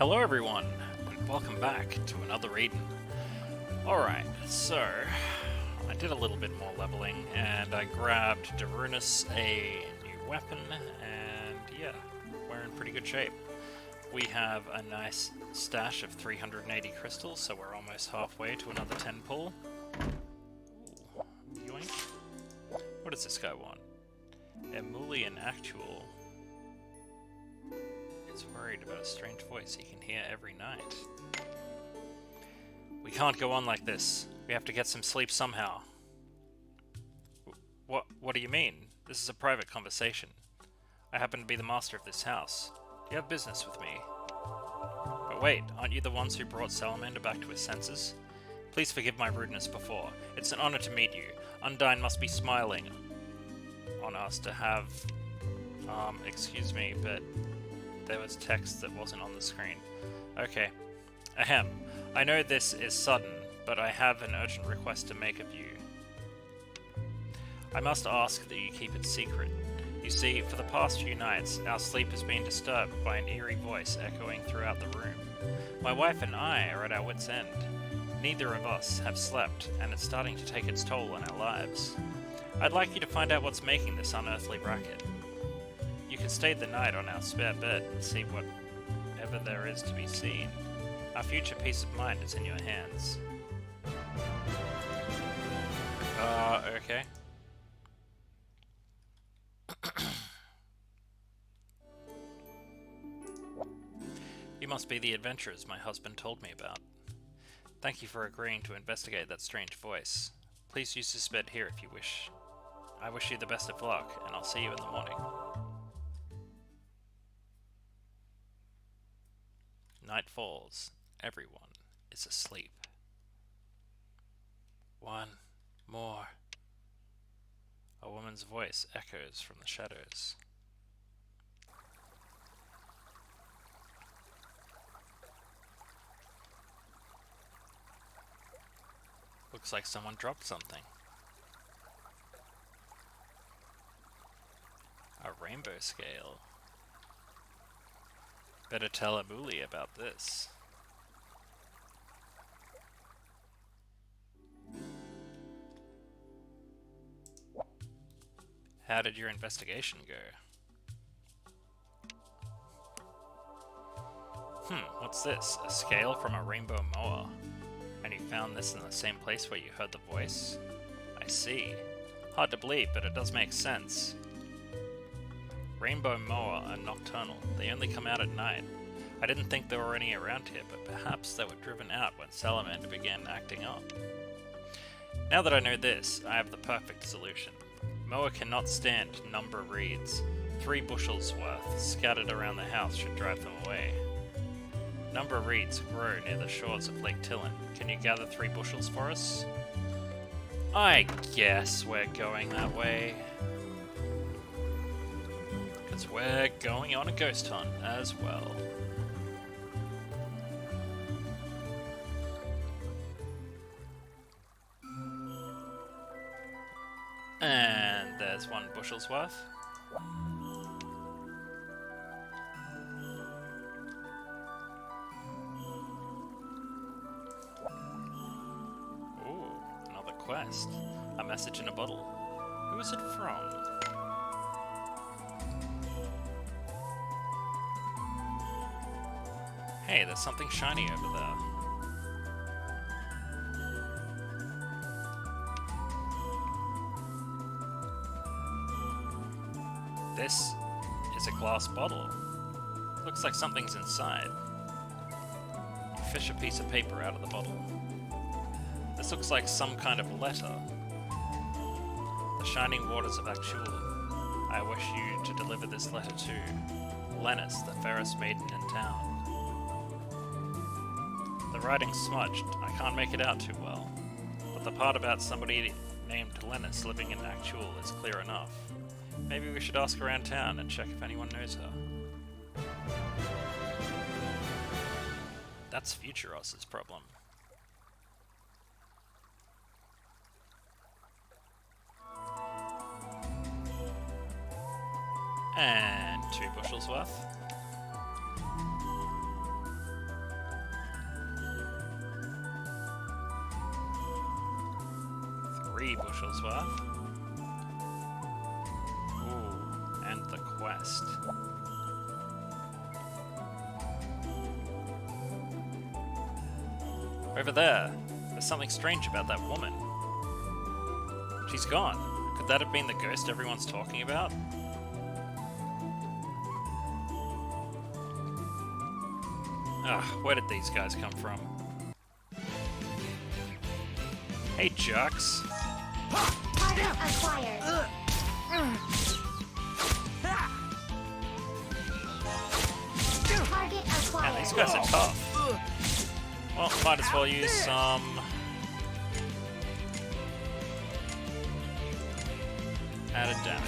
Hello everyone, and welcome back to another Eden. Alright, so I did a little bit more leveling, and I grabbed Darunus a new weapon, and yeah, we're in pretty good shape. We have a nice stash of 380 crystals, so we're almost halfway to another 10 pull. Ooh, yoink. What does this guy want? Emulian Actuel is worried about a strange voice he can hear every night. We can't go on like this. We have to get some sleep somehow. What do you mean? This is a private conversation. I happen to be the master of this house. Do you have business with me? But wait, aren't you the ones who brought Salamander back to his senses? Please forgive my rudeness before. It's an honor to meet you. Undyne must be smiling on us to have... excuse me, but there was text that wasn't on the screen. Okay. Ahem. I know this is sudden, but I have an urgent request to make of you. I must ask that you keep it secret. You see, for the past few nights, our sleep has been disturbed by an eerie voice echoing throughout the room. My wife and I are at our wits' end. Neither of us have slept, and it's starting to take its toll on our lives. I'd like you to find out what's making this unearthly racket. You can stay the night on our spare bed and see whatever there is to be seen. Our future peace of mind is in your hands. Okay. You must be the adventurers my husband told me about. Thank you for agreeing to investigate that strange voice. Please use this bed here if you wish. I wish you the best of luck, and I'll see you in the morning. Night falls. Everyone is asleep. One more. A woman's voice echoes from the shadows. Looks like someone dropped something. A rainbow scale. Better tell Amuli about this. How did your investigation go? What's this? A scale from a rainbow moa. And you found this in the same place where you heard the voice? I see. Hard to believe, but it does make sense. Rainbow moa are nocturnal. They only come out at night. I didn't think there were any around here, but perhaps they were driven out when Salamander began acting up. Now that I know this, I have the perfect solution. Moa cannot stand number reeds. 3 bushels worth scattered around the house should drive them away. Number reeds grow near the shores of Lake Tillin. Can you gather 3 bushels for us? I guess we're going that way. Because we're going on a ghost hunt as well. And there's 1 bushel's worth. Ooh, another quest. A message in a bottle. Who is it from? Hey, there's something shiny over there. This is a glass bottle. Looks like something's inside. Fish a piece of paper out of the bottle. This looks like some kind of letter. The shining waters of Actuel. I wish you to deliver this letter to Lennis, the fairest maiden in town. The writing's smudged. I can't make it out too well. But the part about somebody named Lennis living in Actuel is clear enough. Maybe we should ask around town and check if anyone knows her. That's future us's problem. And 2 bushels worth. 3 bushels worth. Ooh, and the quest. Over there. There's something strange about that woman. She's gone. Could that have been the ghost everyone's talking about? Where did these guys come from? Hey, jerks. Target acquired. Target acquired. Man, these guys are tough. Well, might as well use some... added damage.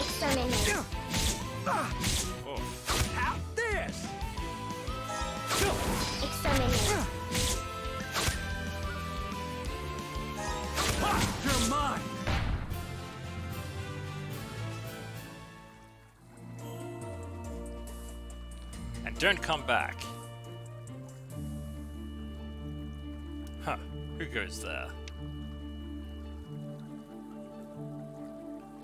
Exterminate. Oh. Exterminate. You're mine! And don't come back. Huh, who goes there?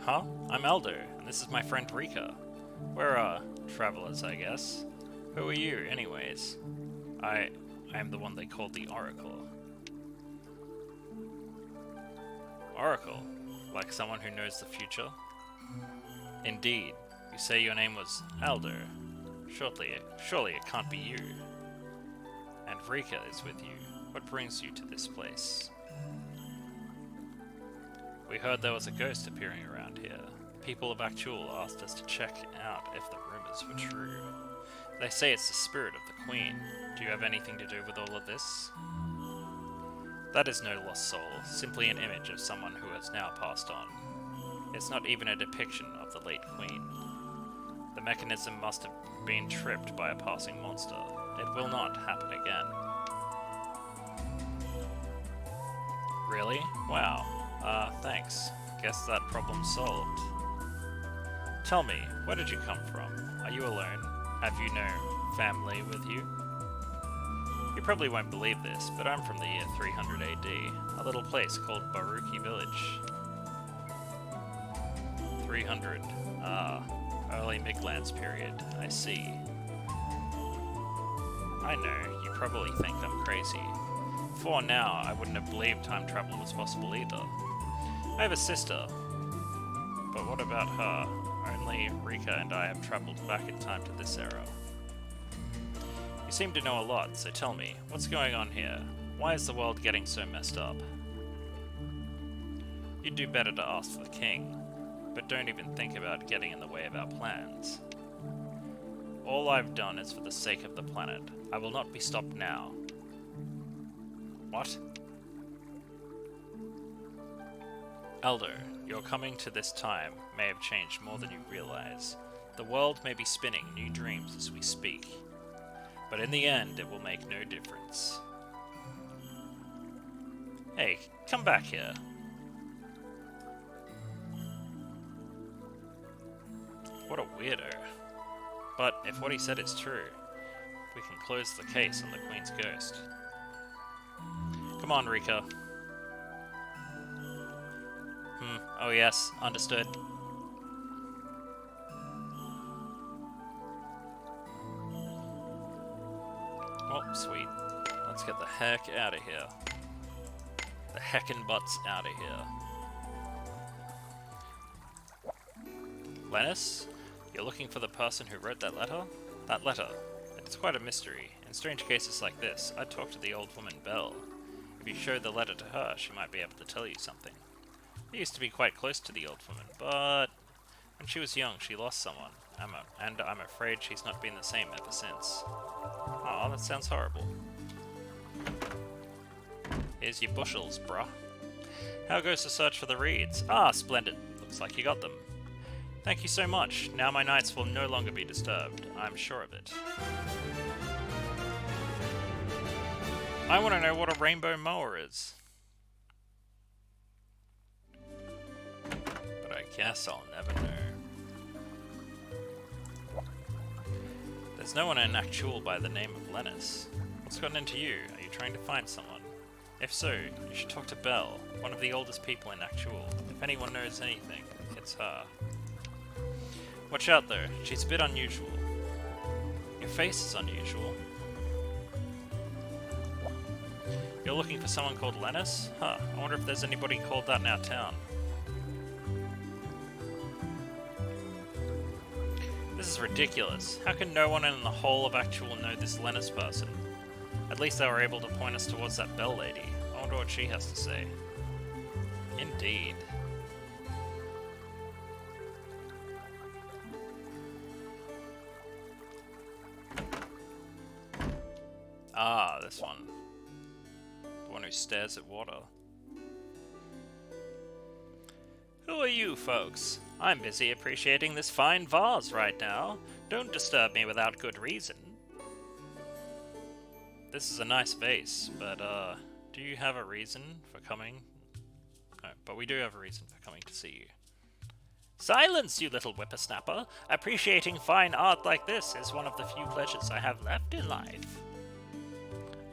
Huh? I'm Elder, and this is my friend Rika. We're, travelers, I guess. Who are you, anyways? I am the one they called the Oracle. Oracle? Like someone who knows the future? Indeed. You say your name was Elder. Surely it can't be you. And Rika is with you. What brings you to this place? We heard there was a ghost appearing around here. People of Actuel asked us to check out if the rumors were true. They say it's the spirit of the Queen. Do you have anything to do with all of this? That is no lost soul, simply an image of someone who has now passed on. It's not even a depiction of the late Queen. The mechanism must have been tripped by a passing monster. It will not happen again. Really? Wow. Thanks. Guess that problem's solved. Tell me, where did you come from? Are you alone? Have you no family with you? You probably won't believe this, but I'm from the year 300 AD, a little place called Baruki Village. 300. Early Midlands period, I see. I know, you probably think I'm crazy. Before now, I wouldn't have believed time travel was possible either. I have a sister, but what about her? Only Rika and I have travelled back in time to this era. You seem to know a lot, so tell me, what's going on here? Why is the world getting so messed up? You'd do better to ask for the king, but don't even think about getting in the way of our plans. All I've done is for the sake of the planet. I will not be stopped now. What? Elder, your coming to this time may have changed more than you realize. The world may be spinning new dreams as we speak, but in the end it will make no difference. Hey, come back here. What a weirdo. But if what he said is true, we can close the case on the Queen's ghost. Come on, Rika. Oh yes, understood. Oh, sweet. Let's get the heck out of here. The heckin' butts out of here. Lennis? You're looking for the person who wrote that letter? That letter. It's quite a mystery. In strange cases like this, I'd talk to the old woman Belle. If you showed the letter to her, she might be able to tell you something. I used to be quite close to the old woman, but when she was young, she lost someone, and I'm afraid she's not been the same ever since. Aw, that sounds horrible. Here's your bushels, bruh. How goes the search for the reeds? Ah, splendid. Looks like you got them. Thank you so much. Now my nights will no longer be disturbed. I'm sure of it. I want to know what a rainbow mower is. Guess I'll never know. There's no one in Actuel by the name of Lennis. What's gotten into you? Are you trying to find someone? If so, you should talk to Belle, one of the oldest people in Actuel. If anyone knows anything, it's her. Watch out though, she's a bit unusual. Your face is unusual. You're looking for someone called Lennis? Huh, I wonder if there's anybody called that in our town. This is ridiculous. How can no one in the whole of Actuel know this Lennis person? At least they were able to point us towards that Belle lady. I wonder what she has to say. Indeed. Ah, this one. The one who stares at water. Who are you folks? I'm busy appreciating this fine vase right now. Don't disturb me without good reason. This is a nice vase, but do you have a reason for coming? No, but we do have a reason for coming to see you. Silence, you little whippersnapper! Appreciating fine art like this is one of the few pleasures I have left in life.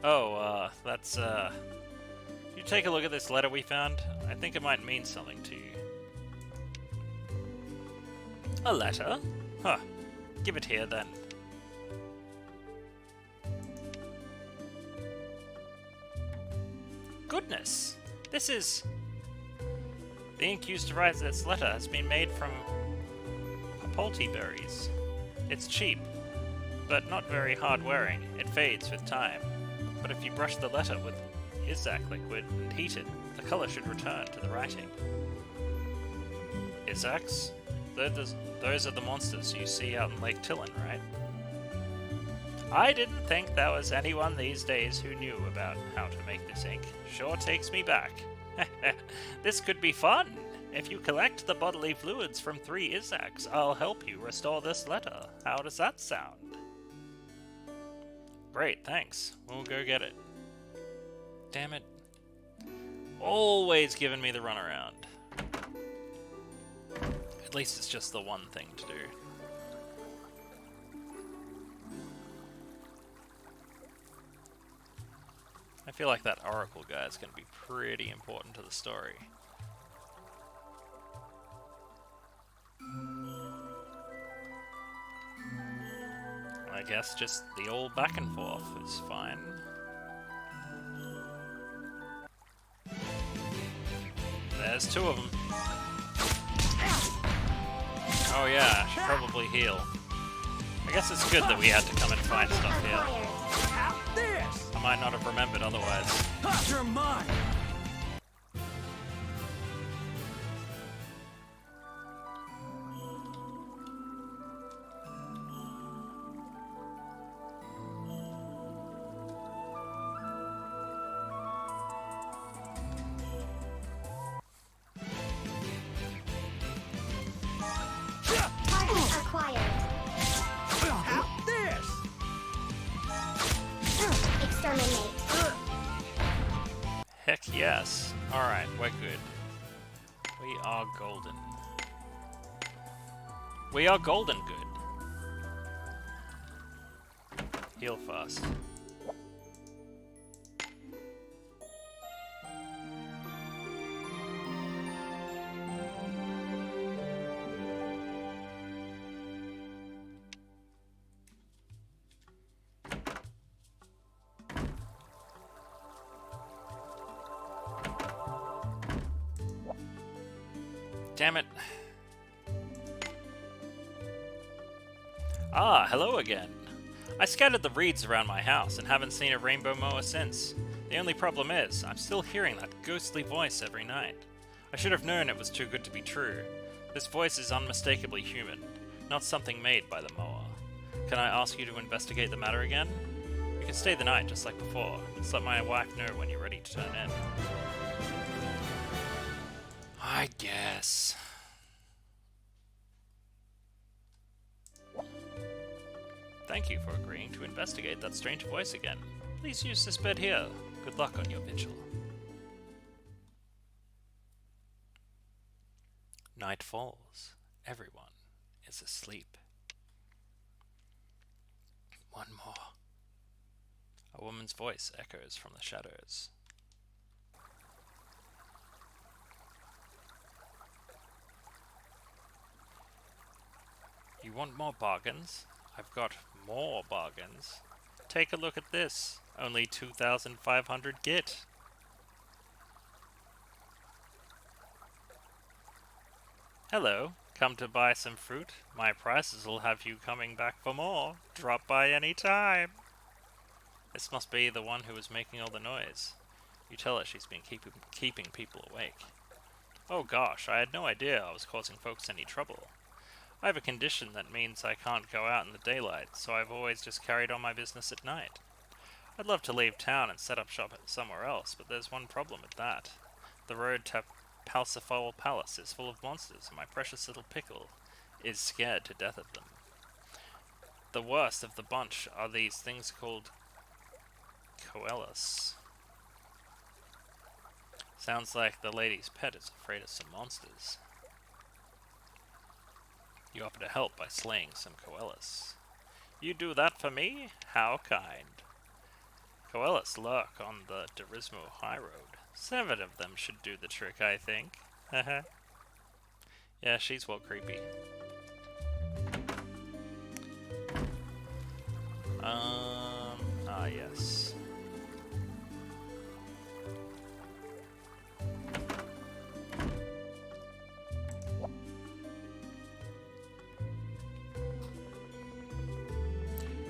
Oh, that's, you take a look at this letter we found? I think it might mean something to you. A letter? Huh. Give it here, then. Goodness! This is... The ink used to write this letter has been made from papalti berries. It's cheap, but not very hard-wearing. It fades with time. But if you brush the letter with Izak liquid and heat it, the color should return to the writing. Izaks? Those are the monsters you see out in Lake Tillin, right? I didn't think there was anyone these days who knew about how to make this ink. Sure takes me back. This could be fun! If you collect the bodily fluids from 3 Izaks, I'll help you restore this letter. How does that sound? Great, thanks. We'll go get it. Damn it. Always giving me the runaround. At least it's just the one thing to do. I feel like that Oracle guy is going to be pretty important to the story. I guess just the old back and forth is fine. There's 2 of them. Oh yeah, I should probably heal. I guess it's good that we had to come and find stuff here. I might not have remembered otherwise. You're mine! Target acquired. Have this! Exterminate. Heck yes. Alright, we're good. We are golden. We are golden good. Heal fast. Damn it. Ah, hello again. I scattered the reeds around my house and haven't seen a rainbow mower since. The only problem is, I'm still hearing that ghostly voice every night. I should have known it was too good to be true. This voice is unmistakably human, not something made by the mower. Can I ask you to investigate the matter again? You can stay the night just like before. Just let my wife know when you're ready to turn in. I guess. Thank you for agreeing to investigate that strange voice again. Please use this bed here. Good luck on your vigil. Night falls. Everyone is asleep. One more. A woman's voice echoes from the shadows. You want more bargains? I've got more bargains. Take a look at this. Only 2,500 git. Hello. Come to buy some fruit? My prices will have you coming back for more. Drop by any time. This must be the one who was making all the noise. You tell her she's been keeping people awake. Oh gosh, I had no idea I was causing folks any trouble. I have a condition that means I can't go out in the daylight, so I've always just carried on my business at night. I'd love to leave town and set up shop somewhere else, but there's one problem with that. The road to Palsifal Palace is full of monsters, and my precious little pickle is scared to death of them. The worst of the bunch are these things called Actuelly. Sounds like the lady's pet is afraid of some monsters. You offer to help by slaying some Actuelly. You do that for me? How kind. Actuelly lurk on the Durismo High Road. 7 of them should do the trick, I think. Haha. Yeah, she's well creepy. Yes.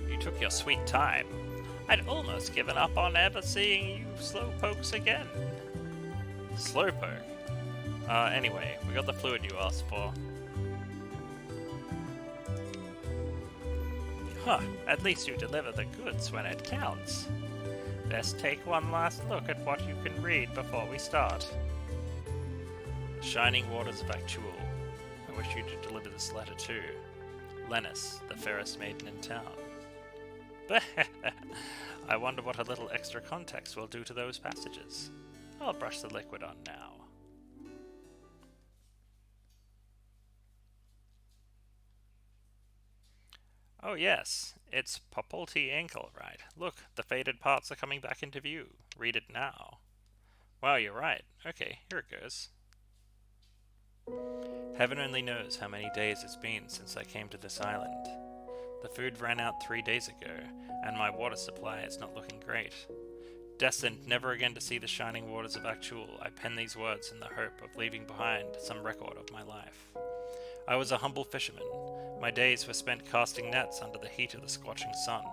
You took your sweet time. I'd almost given up on ever seeing you slowpokes again. Slowpoke? Anyway, we got the fluid you asked for. Huh, at least you deliver the goods when it counts. Let's take one last look at what you can read before we start. The shining waters of Actuel. I wish you to deliver this letter to Lennis, the fairest maiden in town. I wonder what a little extra context will do to those passages. I'll brush the liquid on now. Oh yes, it's Populti ink, all right. Look, the faded parts are coming back into view. Read it now. Wow, you're right. Okay, here it goes. Heaven only knows how many days it's been since I came to this island. The food ran out 3 days ago, and my water supply is not looking great. Destined never again to see the shining waters of Actuel, I pen these words in the hope of leaving behind some record of my life. I was a humble fisherman. My days were spent casting nets under the heat of the scorching sun.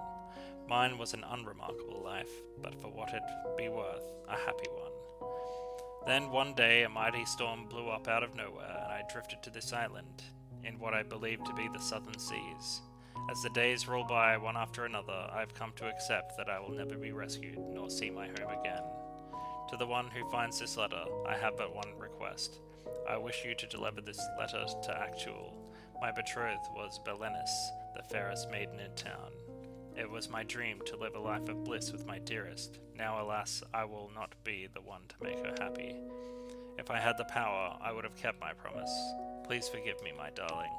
Mine was an unremarkable life, but for what it be worth, a happy one. Then one day a mighty storm blew up out of nowhere, and I drifted to this island, in what I believe to be the southern seas. As the days roll by one after another, I've come to accept that I will never be rescued, nor see my home again. To the one who finds this letter, I have but one request. I wish you to deliver this letter to Actuel. My betrothed was Belenis, the fairest maiden in town. It was my dream to live a life of bliss with my dearest. Now, alas, I will not be the one to make her happy. If I had the power, I would have kept my promise. Please forgive me, my darling.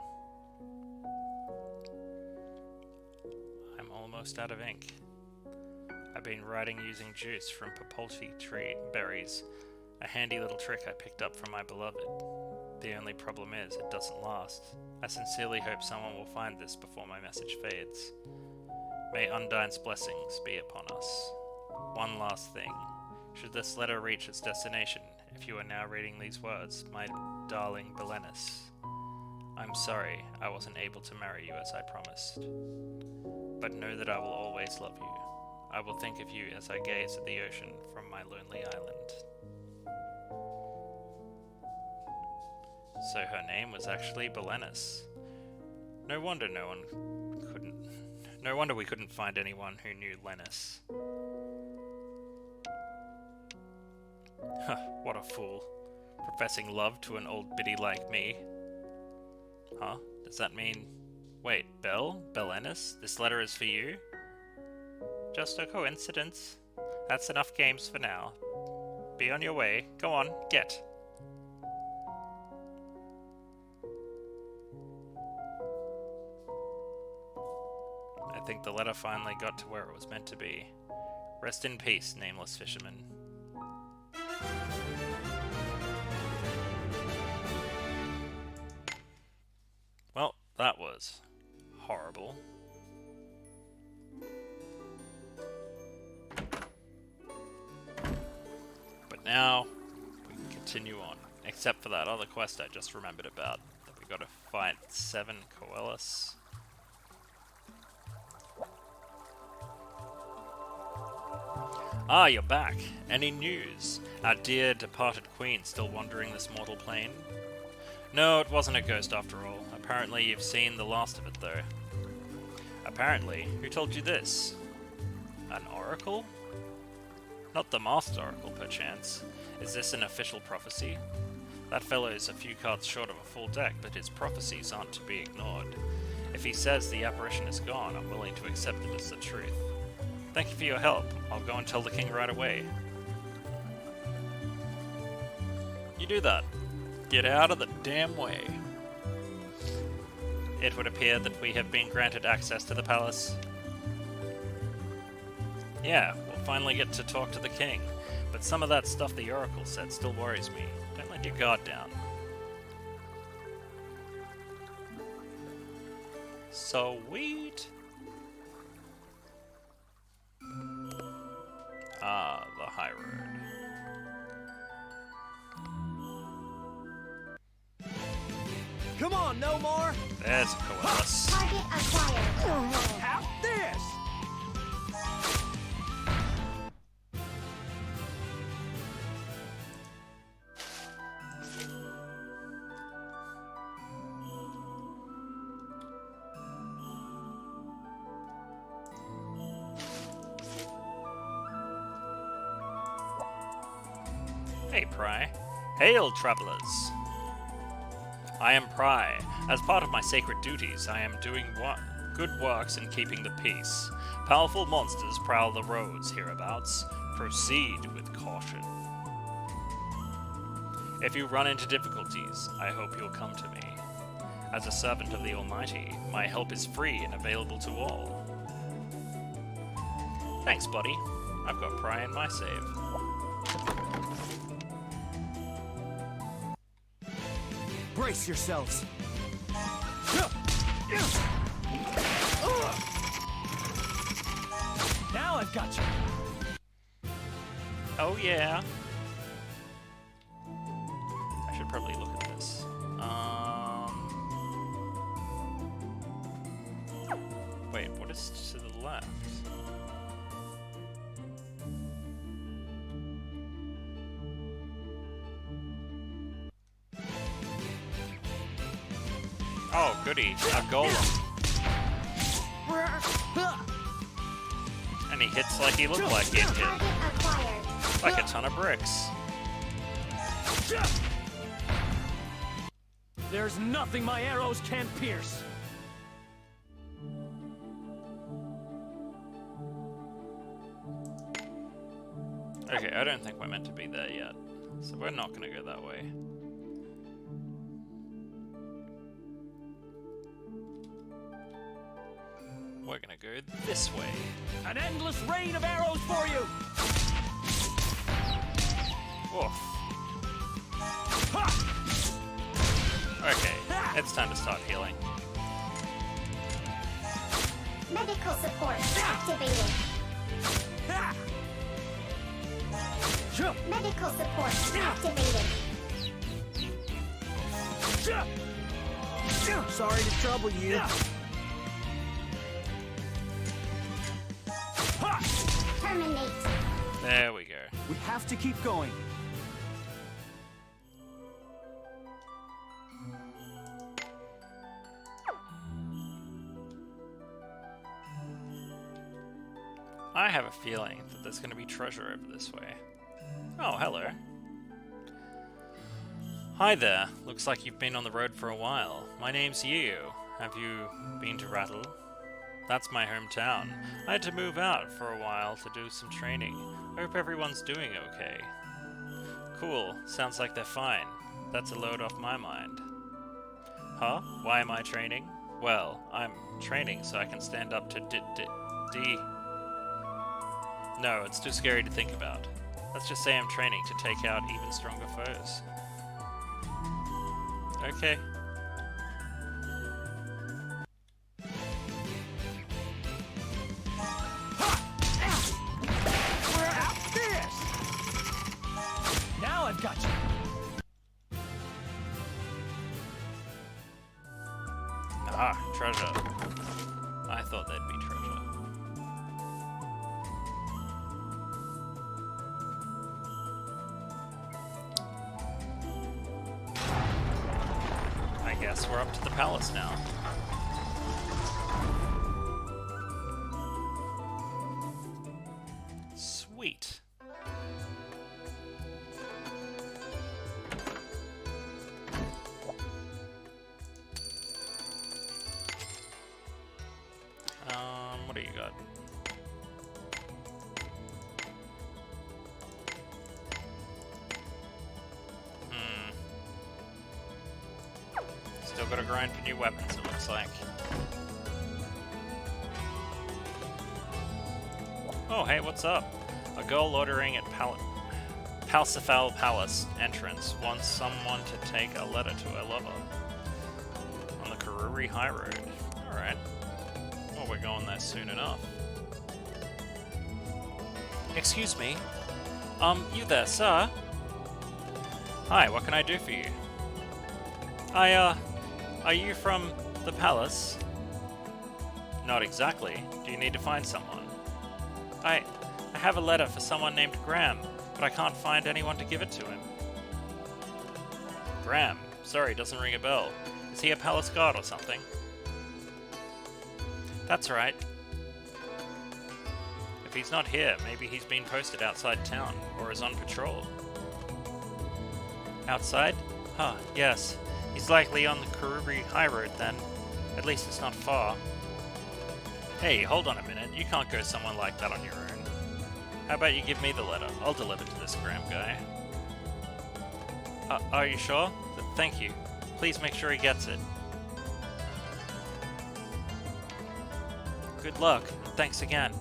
I'm almost out of ink. I've been writing using juice from Populti tree berries, a handy little trick I picked up from my beloved. The only problem is, it doesn't last. I sincerely hope someone will find this before my message fades. May Undyne's blessings be upon us. One last thing. Should this letter reach its destination, if you are now reading these words, my darling Belenis, I'm sorry I wasn't able to marry you as I promised. But know that I will always love you. I will think of you as I gaze at the ocean from my lonely island. So her name was actually Belenis. No wonder we couldn't find anyone who knew Lennis. Huh, what a fool. Professing love to an old biddy like me. Huh? Does that mean... Wait, Belenis? This letter is for you? Just a coincidence. That's enough games for now. Be on your way. Go on, get. think the letter finally got to where it was meant to be. Rest in peace, nameless fisherman. Well, that was horrible. But now, we can continue on. Except for that other quest I just remembered about. That we gotta fight 7 Koalas. Ah, you're back. Any news? Our dear departed queen still wandering this mortal plane? No, it wasn't a ghost after all. Apparently you've seen the last of it, though. Apparently? Who told you this? An oracle? Not the masked oracle, perchance. Is this an official prophecy? That fellow is a few cards short of a full deck, but his prophecies aren't to be ignored. If he says the apparition is gone, I'm willing to accept it as the truth. Thank you for your help. I'll go and tell the king right away. You do that. Get out of the damn way. It would appear that we have been granted access to the palace. Yeah, we'll finally get to talk to the king, but some of that stuff the oracle said still worries me. Don't let your guard down. Sweet. Ah, the high road. Come on, no more. There's a Koalas. Target acquired. Have this. Hey, Pry. Hail, travelers! I am Pry. As part of my sacred duties, I am doing good works in keeping the peace. Powerful monsters prowl the roads hereabouts. Proceed with caution. If you run into difficulties, I hope you'll come to me. As a servant of the Almighty, my help is free and available to all. Thanks, buddy. I've got Pry in my save. Brace yourselves. Now I've got you. Oh yeah. I should probably look at this. Wait, what is to the left? Oh, goody, a golem. And he hits like he looked like he'd hit. Target acquired. Like a ton of bricks. There's nothing my arrows can't pierce. Okay, I don't think we're meant to be there yet. So we're not gonna go that way. We're gonna go this way. An endless rain of arrows for you. Oof. Okay, it's time to start healing. Medical support activated. Medical support activated. Sorry to trouble you. Terminate. There we go. We have to keep going. I have a feeling that there's going to be treasure over this way. Oh, hello. Hi there. Looks like you've been on the road for a while. My name's Yu. Have you been to Rattle? That's my hometown. I had to move out for a while to do some training. Hope everyone's doing okay. Cool. Sounds like they're fine. That's a load off my mind. Huh? Why am I training? Well, I'm training so I can stand up to D. No, it's too scary to think about. Let's just say I'm training to take out even stronger foes. Okay. Now I've got you. Ah, treasure. I thought there'd be treasure. I guess we're up to the palace now. Sweet. What do you got? Still gotta grind for new weapons, it looks like. Oh, hey, what's up? A girl loitering at Palsifal Palace entrance wants someone to take a letter to her lover. On the Karuri High Road. Alright. Well, we're going there soon enough. Excuse me. You there, sir? Hi, what can I do for you? Are you from the palace? Not exactly. Do you need to find someone? I have a letter for someone named Graham, but I can't find anyone to give it to him. Graham? Sorry, doesn't ring a bell. Is he a palace guard or something? That's right. If he's not here, maybe he's been posted outside town, or is on patrol. Outside? Huh, yes. He's likely on the Karuri High Road then. At least it's not far. Hey, hold on a minute. You can't go somewhere like that on your own. How about you give me the letter? I'll deliver to this Graham guy. Are you sure? Thank you. Please make sure he gets it. Good luck, and thanks again.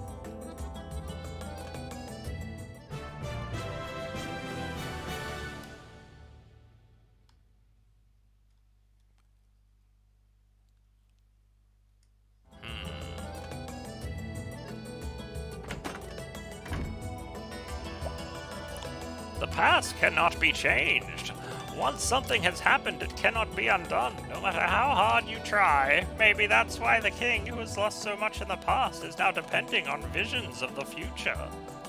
The past cannot be changed. Once something has happened, it cannot be undone, no matter how hard you try. Maybe that's why the king, who has lost so much in the past, is now depending on visions of the future.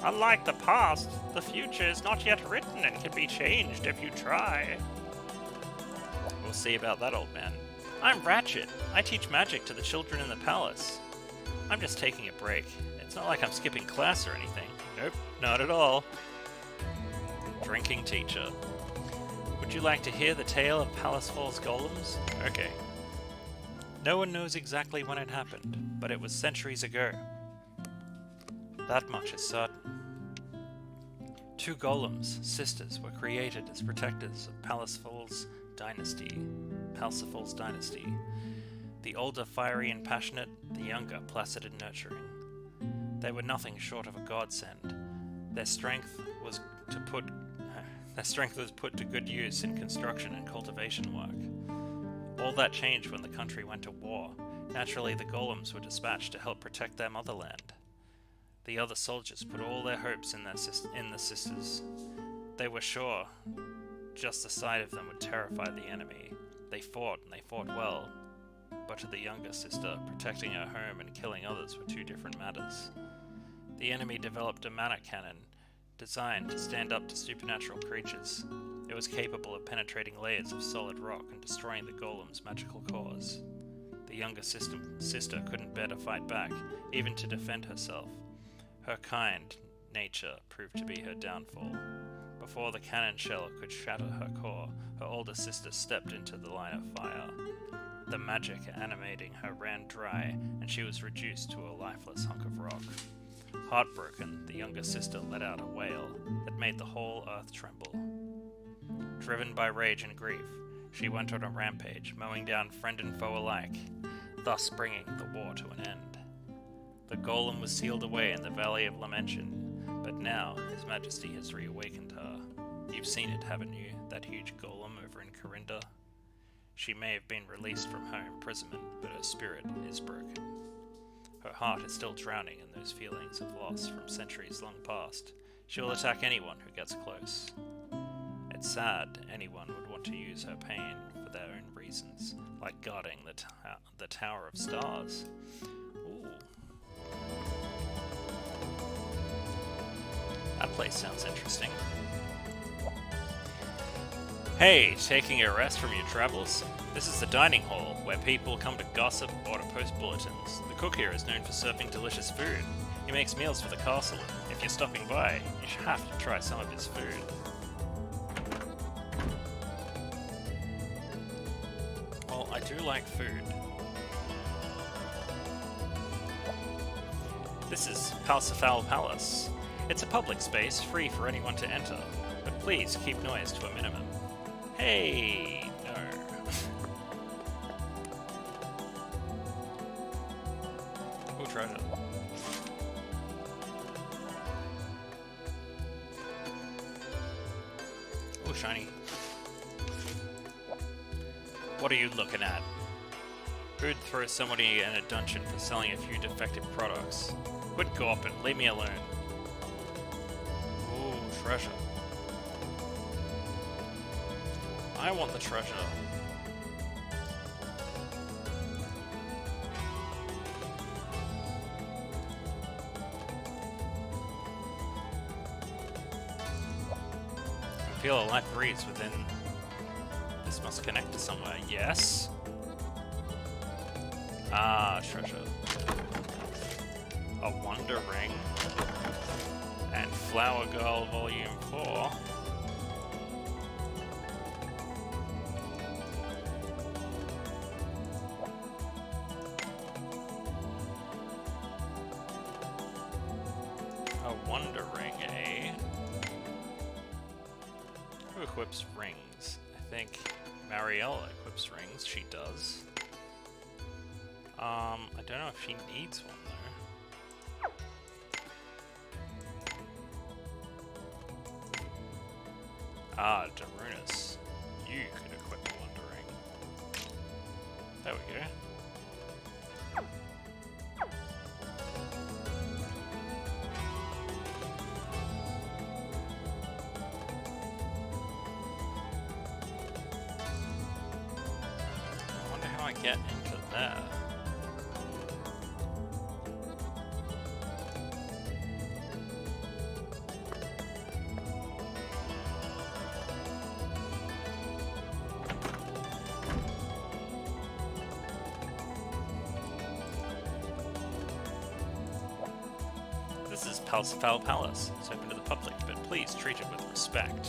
Unlike the past, the future is not yet written and can be changed if you try. We'll see about that, old man. I'm Ratchet. I teach magic to the children in the palace. I'm just taking a break. It's not like I'm skipping class or anything. Nope, not at all. Drinking teacher. Would you like to hear the tale of Palsifal's golems? Okay. No one knows exactly when it happened, but it was centuries ago. That much is certain. Two golems, sisters, were created as protectors of Palsifal's dynasty. The older fiery and passionate, the younger placid and nurturing. They were nothing short of a godsend. Their strength was put to good use in construction and cultivation work. All that changed when the country went to war. Naturally, the golems were dispatched to help protect their motherland. The other soldiers put all their hopes in the sisters. They were sure just the sight of them would terrify the enemy. They fought, and they fought well. But to the younger sister, protecting her home and killing others were two different matters. The enemy developed a mana cannon designed to stand up to supernatural creatures. It was capable of penetrating layers of solid rock and destroying the golem's magical cores. The younger sister couldn't bear to fight back, even to defend herself. Her kind nature proved to be her downfall. Before the cannon shell could shatter her core, her older sister stepped into the line of fire. The magic animating her ran dry, and she was reduced to a lifeless hunk of rock. Heartbroken, the younger sister let out a wail that made the whole earth tremble. Driven by rage and grief, she went on a rampage, mowing down friend and foe alike. thus bringing the war to an end. The golem was sealed away in the Valley of Lamention, but now His Majesty has reawakened her. You've seen it, haven't you? That huge golem over in Corinda? She may have been released from her imprisonment, but her spirit is broken. Her heart is still drowning in those feelings of loss from centuries long past. She will attack anyone who gets close. It's sad anyone would want to use her pain for their own reasons, like guarding the Tower of Stars. Ooh. That place sounds interesting. Hey, taking a rest from your travels? This is the dining hall, where people come to gossip or to post bulletins. The cook here is known for serving delicious food. He makes meals for the castle. If you're stopping by, you should have to try some of his food. Well, I do like food. This is Palsifal Palace. It's a public space, free for anyone to enter, but please keep noise to a minimum. Hey, no. We'll try it. Oh, shiny. What are you looking at? Who'd throw somebody in a dungeon for selling a few defective products? Quit gawping, leave me alone. Ooh, treasure. I want the treasure. I feel a light breeze within. This must connect to somewhere. Yes. Ah, treasure. A Wonder Ring. And Flower Girl Volume 4. A Wonder Ring, eh? Who equips rings? I think Mariella equips rings. She does. I don't know if she needs one though. Ah, Darunus. You could equip a Wonder Ring. There we go. I wonder how I get into there. This is Palsifal Palace. It's open to the public, but please treat it with respect.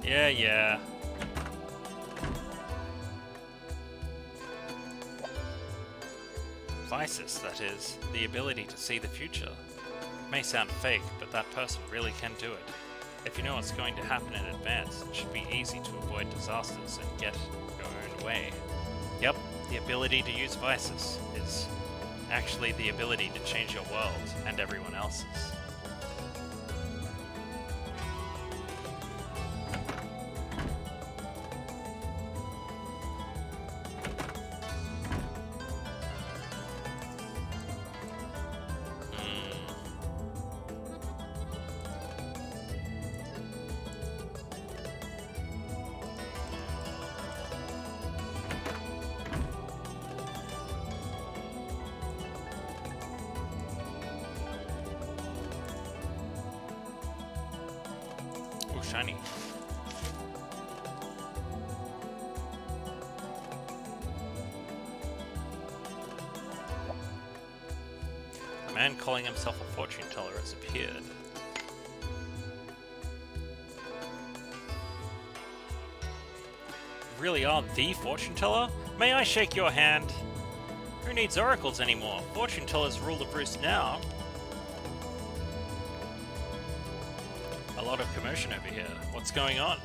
Yeah. Visis, that is. The ability to see the future. It may sound fake, but that person really can do it. If you know what's going to happen in advance, it should be easy to avoid disasters and get your own way. Yep, the ability to use Visis is actually the ability to change your world and everyone else's. Oh, shiny. A man calling himself a fortune teller has appeared. You really are the fortune teller? May I shake your hand? Who needs oracles anymore? Fortune tellers rule the roost now. A lot of commotion over here. What's going on?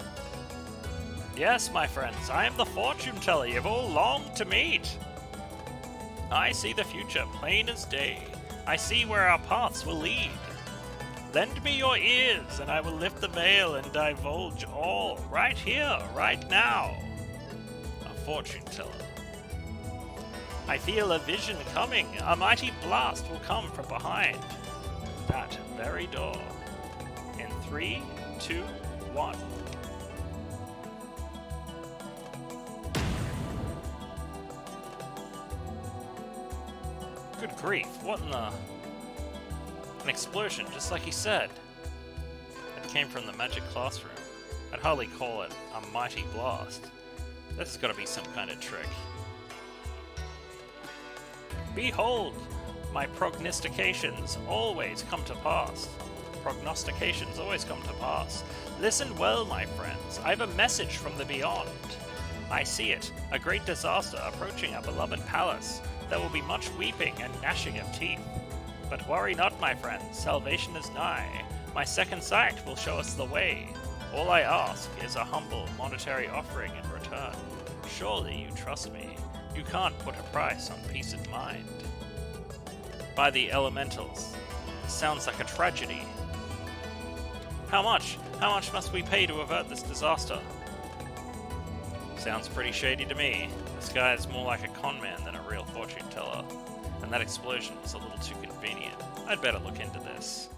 Yes, my friends, I am the fortune teller you've all longed to meet. I see the future plain as day. I see where our paths will lead. Lend me your ears, and I will lift the veil and divulge all, right here, right now. A fortune teller. I feel a vision coming. A mighty blast will come from behind that very door. In 3, 2, 1. Good grief, what in the... An explosion, just like he said. It came from the magic classroom. I'd hardly call it a mighty blast. This has got to be some kind of trick. Behold, my prognostications always come to pass. Prognostications always come to pass. Listen well, my friends. I have a message from the beyond. I see it, a great disaster approaching our beloved palace. There will be much weeping and gnashing of teeth. But worry not, my friends, salvation is nigh. My second sight will show us the way. All I ask is a humble monetary offering in return. Surely you trust me. You can't put a price on peace of mind. By the elementals. Sounds like a tragedy. How much? How much must we pay to avert this disaster? Sounds pretty shady to me. This guy is more like a con man than a real fortune teller. And that explosion was a little too convenient. I'd better look into this.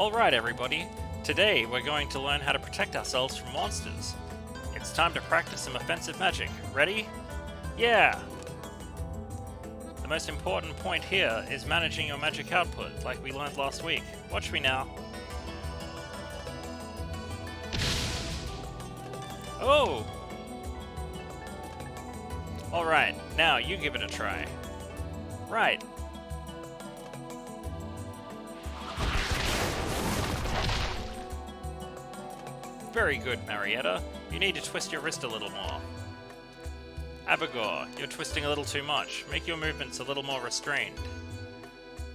Alright everybody, today we're going to learn how to protect ourselves from monsters. It's time to practice some offensive magic. Ready? Yeah! The most important point here is managing your magic output, like we learned last week. Watch me now. Oh! Alright, now you give it a try. Right. Very good, Marietta. You need to twist your wrist a little more. Abigor, you're twisting a little too much. Make your movements a little more restrained.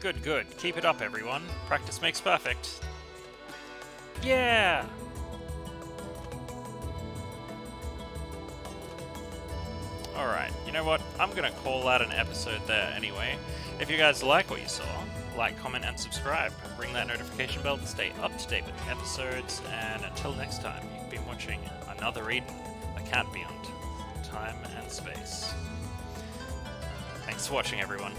Good, good. Keep it up, everyone. Practice makes perfect. Yeah! Alright, you know what? I'm gonna call that an episode there anyway. If you guys like what you saw, like, comment, and subscribe. Ring that notification bell to stay up to date with episodes, and until next time, you've been watching another Eden, a cat beyond time and space. Thanks for watching, everyone.